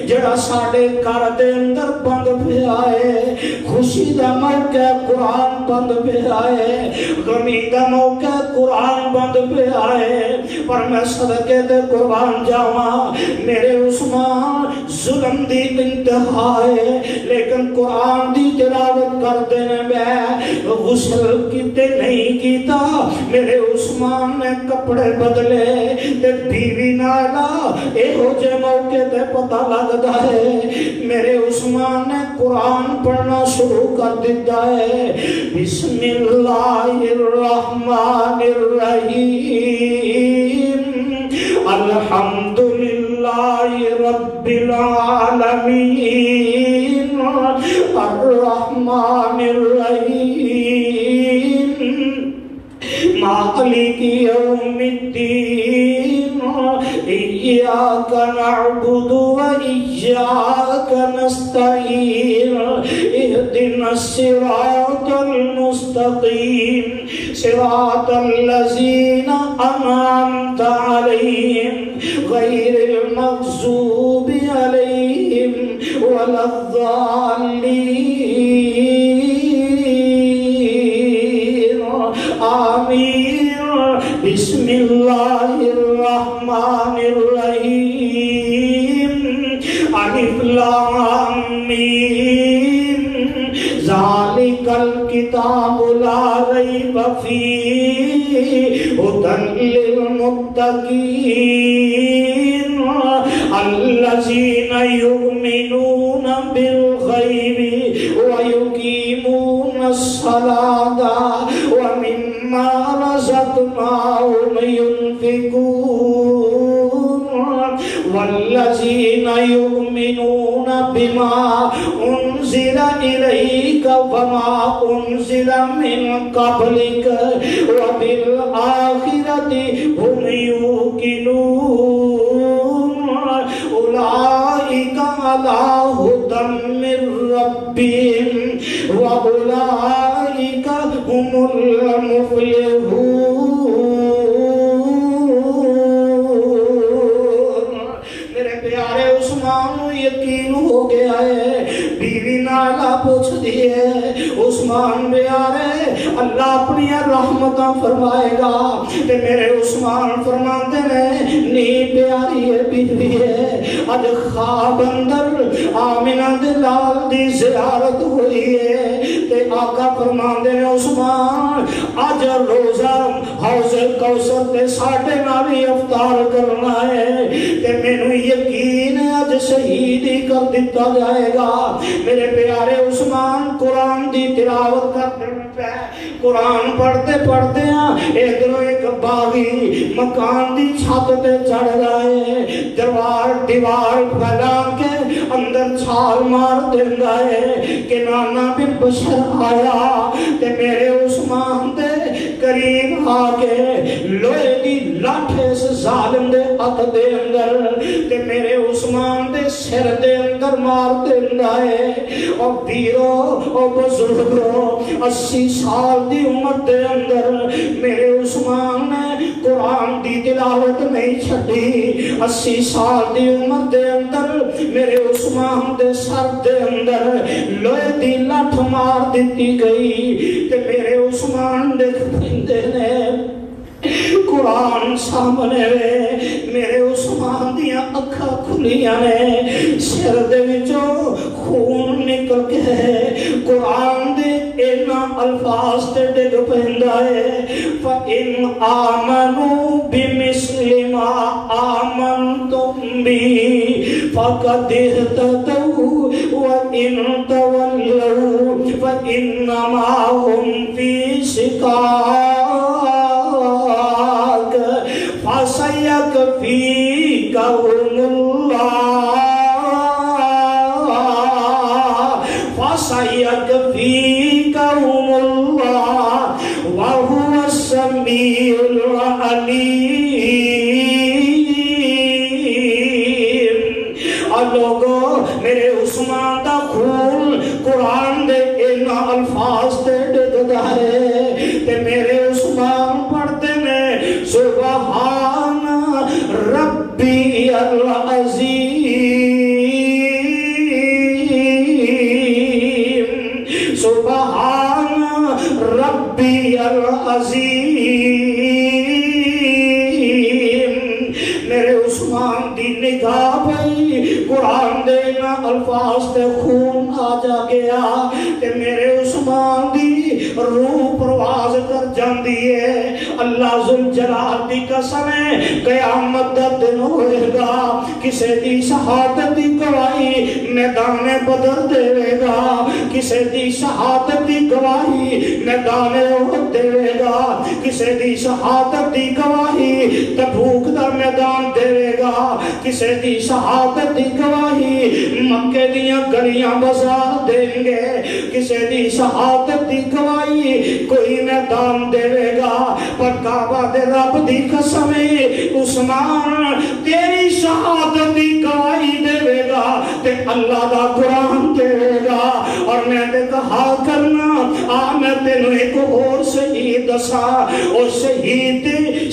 B: جڑا ساڑے گھر دے اندر بند پہ آئے. خوشی دا موقع قرآن بند پہ آئے, غمی دا موقع قرآن بند پہ آئے. پر میں صدقے دے قربان جاواں میرے عثمان ظلم دی انتہا ہے لیکن قرآن دی تلاوت کر دینے میں غسل کیتے نہیں کیتا. میرے عثمان نے کپڑے بدلے تے بیوی نائلہ اے ہو جے موقع تے پتہ لگدا ہے. میرے عثمان نے قرآن پڑھنا شروع کر دیتا ہے. بسم اللہ الرحمن الرحیم الحمدللہ رب العالمین الرحمن الرحیم مالک یوم الدین ایاک نعبد و ایاک نستعین اهدنا الصراط المستقیم صراط الذین انعمت علیہم غیر المغضوب علیہم ولا الضالین آمین. بسم اللہ الرحمن الرحیم الف لام میم ذالک الکتاب لا ریب فیہ ھدی للمتقین الذین یؤمنون بالغیب ویقیمون الصلاۃ ومما رزقناہم ينفقون والذین یؤمنون بما انزل الیک وما انزل من قبلک وبالآخرۃ هم یوقنون اولئک علی ھدی من ربہم واولئک هم المفلحون. میرے پیارے عثمان یقین ہو گیا ہے. بیوی نائلہ پوچھ دیئے عثمان پیارے اللہ اپنی رحمتاں فرمائے گا. تے میرے عثمان فرماندے نے نی پیاری ہے بیوی ہے اج خواب اندر آمنہ دلال دی زیارت ہوئی ہے. تے آقا فرماندے نے عثمان اج روزہ حوض کوثر تے ساڈے نال ہی افطار کرنا ہے تے مینوں یقین ہے اج شہید ہی کر دیتا جائے گا. میرے پیارے عثمان قرآن دی تلاوت کرتے ہیں قرآن پڑھتے پڑھتے ہیں ادھروں ایک باغی مکان دی چھت تے چڑھ رہے دیوار پھیلا کے اندر چھال مار دیندا ہے کہ نانا بن بشر آیا تے میرے عثمان دے قریب آ کے لوہے دی لاٹھ اس ظالم دے ہاتھ دے اندر تے میرے عثمان دے سر دے اندر مار دیندا ہے. اور بیرو اور بزرگو 80 سال دی عمر دے اندر میرے عثمان نے قرآن دی تلاوت نہیں چھڑی. 80 سال دی عمر دے اندر میرے عثمان دے سر دے اندر لوہے دی لاٹھ مار دیتی گئی تے میرے عثمان دے پھندے نے قرآن سامنے وے میرے عثمان دیاں اکھاں کھلیاں نے سر دے وچوں خون نکل کے قرآن دے اینا الفاظ تے ڈگ پہندا ہے فَإِنْ آمَنُوا بِمِثْلِ مَا آمَنْتُمْ بِهِ فَقَدِ اهْتَدَوْا وَإِنْ تَوَلَّوْا فَإِنَّمَا هُمْ فِي شِقَاقٍ فَسَيَكْفِيكَهُمُ اللَّهُ وَهُوَ السَّمِيعُ الْعَلِيمُ لوگو میرے عثمان دا خون قرآن دے اینا الفاظ تے ڈگدا ہے تے میرے عثمان پڑھتے نے سبحان ربی العظیم سبحان ربی العظیم میرے عثمان دی نگاہ پئی قرآن دینا الفاظ تے خون آ جا گیا تے میرے عثمان دی روح پرواز کر جاندی ہے اللہ ذوالجلال دی قسم ہے قیامت دا دن ہوئے گا کسے دی شہادت دی گواہی میدان بدر دے گا کسے دی شہادت دی گواہی میدان احد دے گا کسے دی شہادت دی گواہی تبوک دا میدان دے گا کسے دی شہادت دی گواہی مکے دیاں گلیاں بازار دیں گے کسے دی شہادت دی گواہی کوئی میدان دے گا پر کعبہ دے رب دی قسم عثمان تیری شہادت دی گواہی دے گا تے اللہ دا قرآن دے گا اور میں نے کہا کرنا میں تینوں ایک اور شہید دسا اور شہید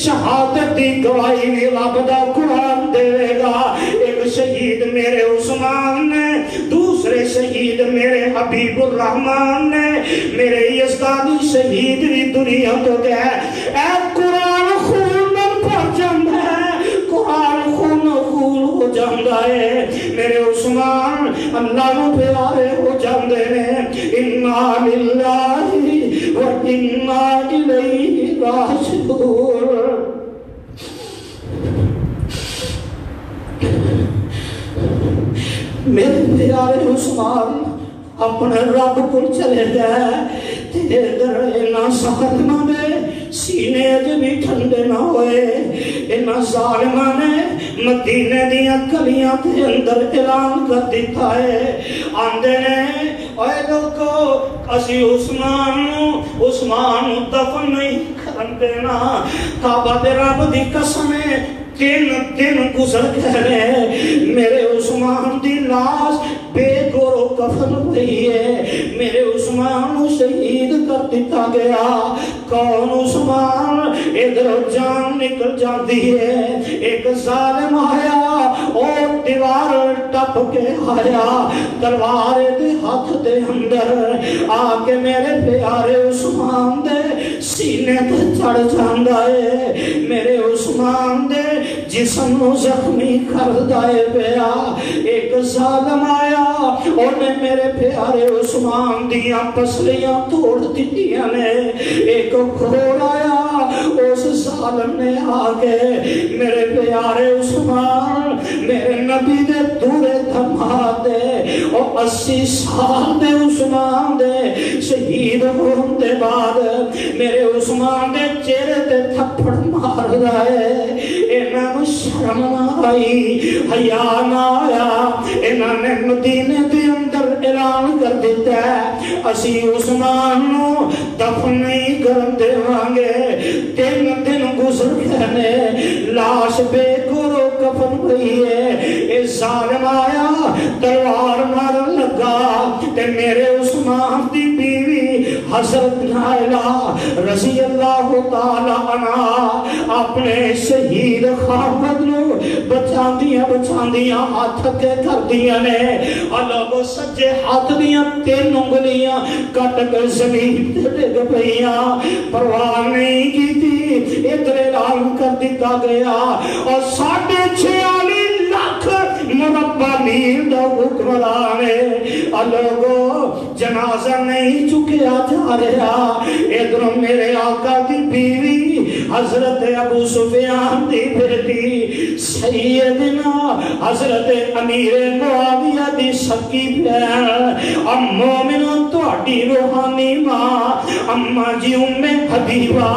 B: شہادت دی گواہی بھی رب دا قرآن دے گا ایک شہید میرے عثمان نے دوسرے شہید میرے حبیب الرحمن نے میرے یزدانی شہید بھی دنیا تو گئے اے قرآن خون پر جمع ہے قرآن خون ہو جاندہ ہے میرے عثمان اللہ نو پیارے ہو جاندے نے انا للہ و انا الیہ راجعون میرے پیارے عثمان اپنے رب کو چلے گئے تیرے اینا ظالمہ نے سینے جو بھی ٹھنڈے نہ ہوئے اینا ظالمہ نے مدینے دیا کلیاں کے اندر اعلان کر دیتا ہے آندے نے اے لوگو اسی عثمان دفن نہیں کرن دینا کعبہ دے رب دی قسم تین دن گزر گئے میرے عثمان دی لاش بے گورو کفن ہوئی ہے میرے عثمان شہید کر دیتا گیا کون عثمان ادھر جان نکل جاتی ہے ایک ظالم آیا اور دیوار ٹپ کے آیا تلوار دے ہاتھ دے اندر آکے میرے پیارے عثمان دے سینے تے چڑھ جاندہ ہے میرے عثمان دے جسم نو زخمی کر دائے پیا ایک ظالم آیا اور نے میرے پیارے عثمان دیاں پسلیاں توڑ دیتیاں نے ایک کھول آیا اس ظالم نے آگے میرے پیارے عثمان میرے نبی دے دورے دھما دے اور 80 سال دے عثمان دے شہید ہون دے بعد میرے عثمان دے چہرے تے تھپڑ مار رہے انہاں نو شرم نہ آئی حیا نہ آیا انہاں نے مدینے دے اندر اعلان کر دیتا ہے اسی عثمان نو دفن نہیں کرن دے وانگے 3 دن گزر گئے لاش بے گورو کفن ہوئی ہے اے ظالم آیا تلوار مارن لگا تے میرے عثمان دی بیوی حضرت نائلہ رضی اللہ تعالی عنہ اپنے شہید خامد نو بچاندیاں ہاتھ کے کر دیا نے اللہ وہ سجے ہاتھ دیاں 3 انگلیاں کٹ کر زمین تے ڈگ پئیاں پرواہ نہیں کی تھی ادھر اعلان کر دیتا گیا اور 46.5 لاکھ مربع میل دا حکمران ہے لوگو جنازہ نہیں چکیا جا رہا ادھر میرے آقا دی بیوی حضرت ابو سفیان دی بیٹی سیدنا حضرت امیر معاویہ دی سکی بہن ام مومنوں تہاڈی روحانی ماں اما جی ام حبیبہ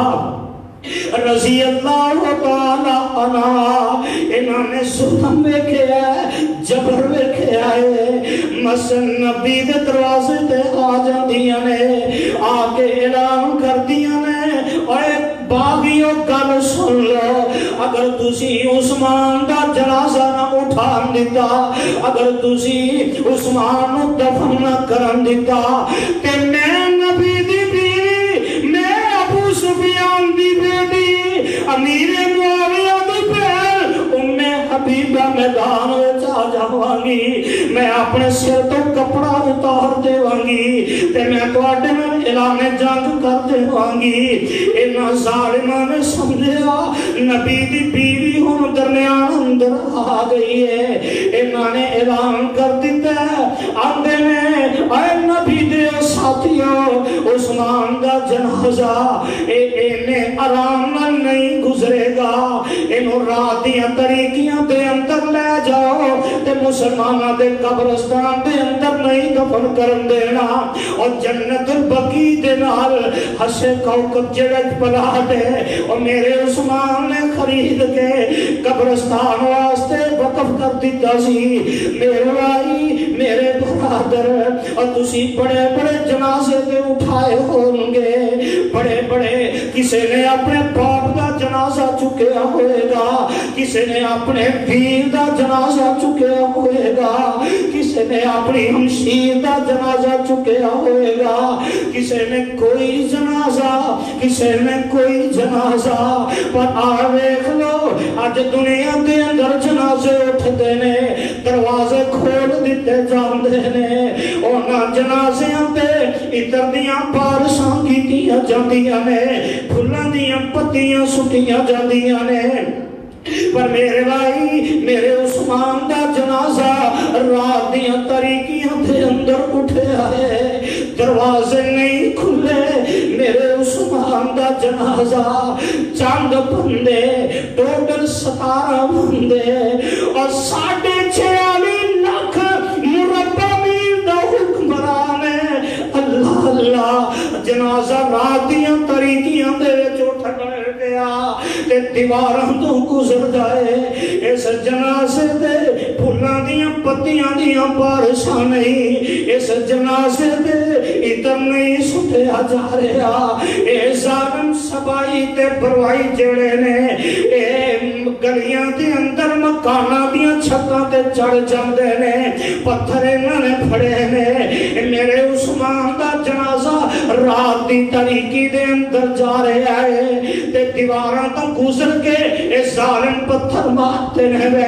B: رضی اللہ تعالی عنہ انہوں نے ظلم ویکھے ہے جبر ویکھے ہے مسن نبی دے دروازے تے آ جاندیاں نے آ کے اعلان کر دیاں نے اے باغیوں گل سن لو اگر تسی عثمان دا جنازہ نہ اٹھان دیتا اگر تسی عثمان نو دفن نہ کرن دیتا تے میں نبی دی بیوی میں ابو سفیان دی بیٹی امیر معاویہ دی بہن ام حبیبہ میدان وچ آ جاواں گی میں اپنے سر تو کپڑا اتار دیواں گی تے میں تواڈے نال اعلان جنگ کر دیواں گی انہاں ظالماں نے سمجھیا نبی دی بیوی ہن درمیان اندر آ گئی ہے انہاں نے اعلان کر دتا آندے نے اے نبی دے ساتھیوں عثمان دا جنازہ اینے آرام نال نہیں گزرے گا انہوں رات دیاں طریقیاں دے اندر لے جاؤ تے مسلمانہ دے قبرستان دے اندر نہیں دفن کرن دینا اور جنت البقیع دے نال حسے کوکب جڑک پلا دے اور میرے عثمان نے خرید کے قبرستان واسطے وقف کر دیتا سی میرے بھائی میرے برادر اور تسی بڑے بڑے جنازے دے اٹھائے ہونگے بڑے بڑے کسی نے اپنے باپ دا جنازہ چکیا ہوئے گا کسی نے اپنے پیر دا جنازہ چکیا ہوئے گا کسی نے اپنی ہمشیر دا جنازہ چکیا ہوئے گا کسی نے کوئی جنازہ کسی نے کوئی جنازہ پر آویخ لو آج دنیا دے اندر جنازے اٹھ دینے دروازے کھول دیتے جان دینے اونا جنازیاں تے اتر دیاں بارشاں کیتیاں جاندیاں نے پھلاں دیاں پتیاں سٹیاں جاندیاں نے پر میرے بھائی میرے عثمان دا جنازہ رات دیاں طریقیاں دے اندر اٹھے آئے دروازے نہیں کھلے میرے عثمان دا جنازہ چاند بندے ٹوٹل 17 بندے اور 46.5 لاکھ مربع میل دا حکمران ہے اللہ اللہ جنازہ رات دیاں طریقیاں دے اٹھ گیا تے دیواراں تو گزر جائے اس جنازے دے پھلاں دیاں پتیاں دیاں بارشاں نہیں اس جنازے دے ادھر نہیں سٹیا جا رہا اے ظالم سبائی تے بروائی جڑے نے اے گلیاں دے اندر مکاناں دیاں چھتاں تے چڑھ جاندے نے پتھر انہاں نے پھڑے نے میرے عثمان دا جنازہ رات دی طریقی دے اندر جا رہا ہے تے دیواراں تو گزر کے اس ظالم پتھر مارتے رہے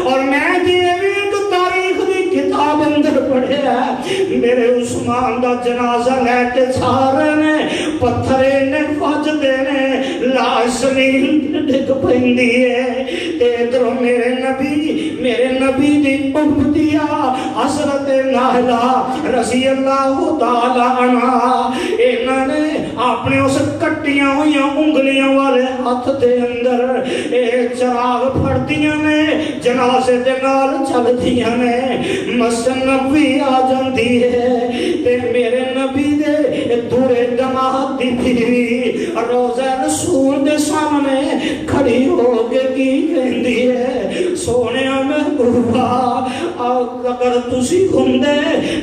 B: اور میں دیئے ایک تاریخ دی کتاب اندر پڑھے ہے میرے عثمان دا جنازہ لے کے چھارے نے پتھرے نے فج دینے لاش زمین ڈگ پہندی ہے تے ادھر میرے نبی دی امتیہ حضرت ناہلہ رضی اللہ تعالی عنہ انہوں نے اپنے اس کٹیاں ہوئیاں انگلیاں والے ہاتھ دے اندر چراغ پھڑ دیاں نے جنازے دے نال چل دیاں نے مسجد نبی آ جاندی ہے تے میرے نبی دے دورے دماغ دی بیوی روزہ رسول دے سامنے کھڑی ہو کے کی کہندی ہے سونے محبوبہ اگر تسی ہندے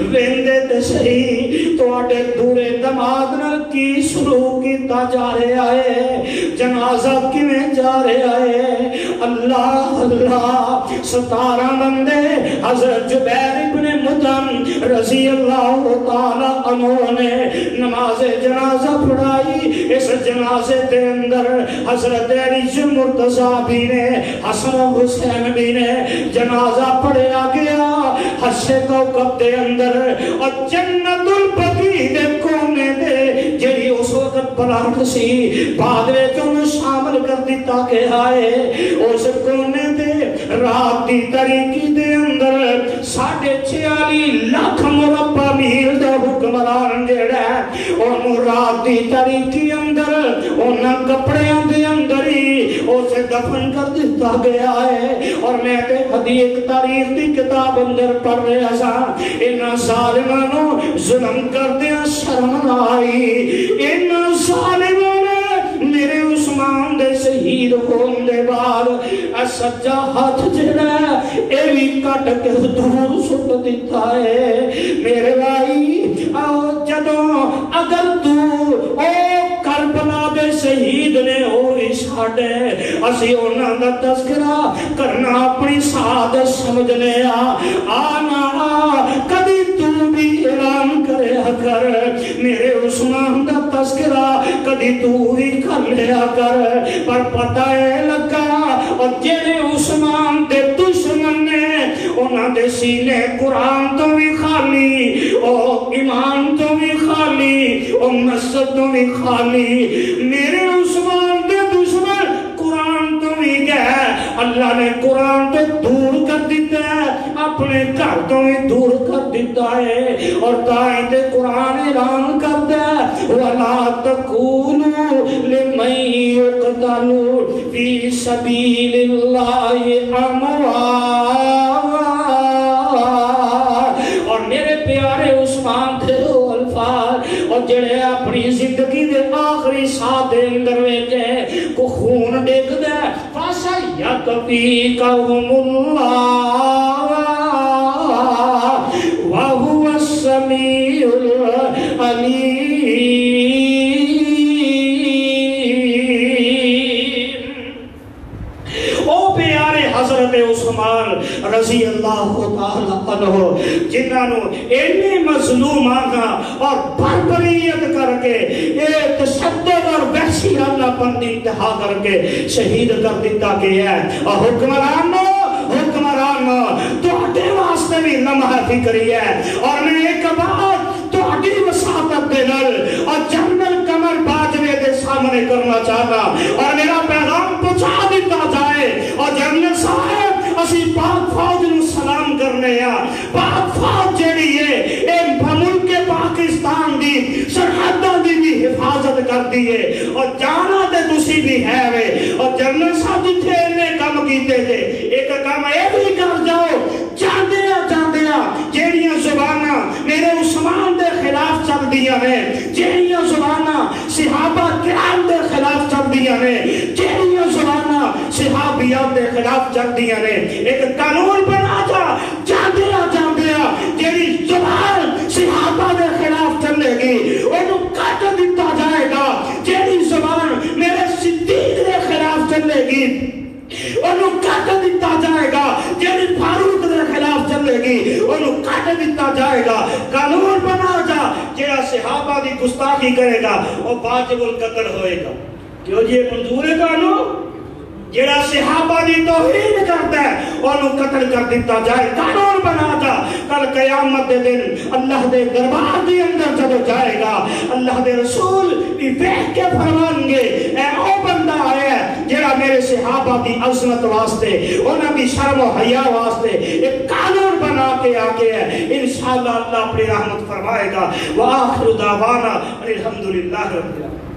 B: ویندے تے صحیح تو آٹے دورے دماغ نال کی شروع کیتا جا رہا ہے جنازہ کیویں جا رہا ہے اللہ اللہ 17 بندے حضرت جبیر ابن مطعم رضی اللہ تعالی عنہ نے نماز جنازہ پڑھائی اس جنازے دے اندر حضرت علی مرتضیٰ بھی نے حسن و حسین بھی نے جنازہ پڑھیا گیا حشے کوکب دے اندر اور جنت البقیع دے کونے دے جڑی اس وقت پلاٹ سی بعد میں انہوں شامل کر دیتا کہ آئے اس کونے دے رات دی تاریکی دے اندر 46 لاکھ مربع میل دا حکمران جیڑا ہے انہوں رات دی تاریکی اندر انہاں کپڑیاں دے اندر ہی اسے دفن کر دیتا گیا ہے. اور میں تے حدیث تاریخ دی کتاب اندر پڑھ رہا سا انہاں ظالمانوں ظلم کر دیا شرم نہ آئی. انہاں ظالموں نے میرے عثمان دے شہید ہون دے بعد سجا ہاتھ جڑا اے بھی کٹ کے دور سٹ دیتا ہے. میرے بھائی جدوں اگر تو او کربلا دے شہید نے ہوئی ساڈے اسی انہاں دا تذکرہ کرنا اپنی سعادت سمجھنے آنا کبھی تو بھی اعلان کرے کر میرے عثمان دا تذکرہ کبھی تو بھی کر لیا کر. پر پتہ ہے لگا اور جیڑے عثمان دے دشمن نے انہاں دے سینے قرآن تو بھی خالی اور ایمان تو بھی خالی اور مسجد تو بھی خالی. میرے عثمان دے دشمن قرآن تو بھی گئے اللہ نے قرآن تو دور کر دیتا ہے اپنے گھر تو بھی دور کر دیتا ہے. اور تائیں دے قرآن اعلان کرتا ہے وَلَا تَقُولُوا لِمَنْ يُقْتَلُ فِي سَبِيلِ اللَّهِ أَمْوَاتٌ. اور میرے پیارے عثمان تھے وہ الفاظ اور جڑے اپنی زندگی دے آخری ساتھ دے اندر ویچے کو خون دیکھ دے فَسَيَّكْفِيكَهُمُ اللَّهُ وَهُوَ السَّمِيعُ الْعَلِيمُ. او پیارے حضرت عثمان رضی اللہ تعالیٰ عنہ جنہاں نو اینے مظلوم آگا اور بربریت کر کے تشدد اور وحشیانہ پندی انتہا کر کے شہید کر دیتا گیا ہے. اور حکمرانوں تو اٹھے واسطے بھی لمحہ فکری ہے. اور میں ایک بات تو اٹھی وساطت دے نل اور جنرل کمر باجوے دے سامنے کرنا چاہتا اور میرا پیغام پہنچا دیتا جائے. اور جنرل صاحب اسی پاک فوج نو سلام کرنے یا پاک فوج جیڑی ہے اے ملک پاکستان دی سرحدوں دی بھی حفاظت کر دیئے اور جانا دے دوسری بھی ہے وے. اور جنرل صاحب جتھے انہیں کام کیتے تھے ایک کام اے بھی کر جاؤ جاندیا جیڑیاں زبانہ میرے عثمان دے خلاف چل دیا ہے جیڑیاں زبانہ صحابہ کرام دے خلاف چل دیا ہے جیڑیاں زبانہ صحابیات دے خلاف چل دیا ہے ایک قانون بنا تھا جاندیا جیڑی زبان صحابہ دے خلاف چلے گی انہوں کٹ دیتا جائے گا. جیڑی زبان میرے صدیق دے خلاف چلے گی انہوں کٹ دیتا جائے گا. جیڑی فاروق دے خلاف چلے گی انہوں کٹ دیتا جائے گا. قانون بنا جا جیڑا صحابہ دی گستاخی کرے گا وہ واجب القتل ہوئے گا. کیوں یہ منظور ہے قانون جیڑا صحابہ دی توہین کرتا ہے انہوں قتل کر دیتا جائے. قانون بنا جا کل قیامت دے دن اللہ دے دربار دی اندر جب جائے گا اللہ دے رسول بھی بیٹھ کے فرمان گے اے او بندہ آیا جیڑا میرے صحابہ دی عظمت واسطے انہاں دی شرم و حیا واسطے ایک قانون بنا کے آگے ہے. انشاءاللہ اللہ اپنی رحمت فرمائے گا. وآخر دعوانا الحمدللہ رب العالمین.